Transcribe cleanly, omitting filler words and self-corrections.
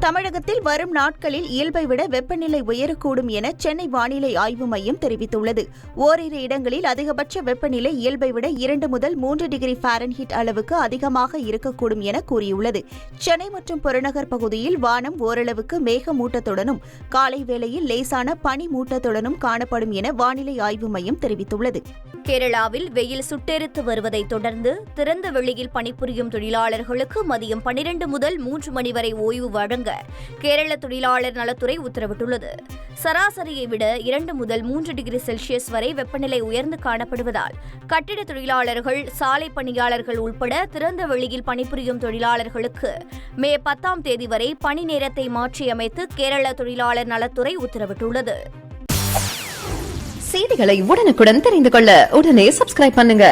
தமிழகத்தில் வரும் நாட்களில் இயல்பை விட வெப்பநிலை உயரக்கூடும் என சென்னை வானிலை ஆய்வு மையம் தெரிவித்துள்ளது. ஓரிரு இடங்களில் அதிகபட்ச வெப்பநிலை இயல்பை விட 2 முதல் 3 டிகிரி ஃபாரன்ஹீட் அளவுக்கு அதிகமாக இருக்கக்கூடும் என கூறியுள்ளது. சென்னை மற்றும் புறநகர் பகுதியில் வானம் ஓரளவுக்கு மேகமூட்டத்துடனும் காலை வேளையில் லேசான பனி மூட்டத்துடனும் காணப்படும் என வானிலை ஆய்வு மையம் தெரிவித்துள்ளது. கேரளாவில் வெயில் சுட்டெரித்து வருவதை தொடர்ந்து திறந்த வெளியில் பணிபுரியும் தொழிலாளர்களுக்கு மதியம் 12 முதல் 3 மணி வரை ஓய்வு வழங்க கேரள தொழிலாளர் நலத்துறை உத்தரவிட்டுள்ளது. சராசரியை விட 2 முதல் 3 டிகிரி செல்சியஸ் வரை வெப்பநிலை உயர்ந்து காணப்படுவதால் கட்டிட தொழிலாளர்கள், சாலை பணியாளர்கள் உட்பட திறந்த வெளியில் பணிபுரியும் தொழிலாளர்களுக்கு மே 10ஆம் தேதி வரை பணி நேரத்தை மாற்றியமைத்து கேரள தொழிலாளர் நலத்துறை உத்தரவிட்டுள்ளது. செய்திகளை உடனுக்குடன் தெரிந்து கொள்ள உடனே சப்ஸ்கிரைப் பண்ணுங்க.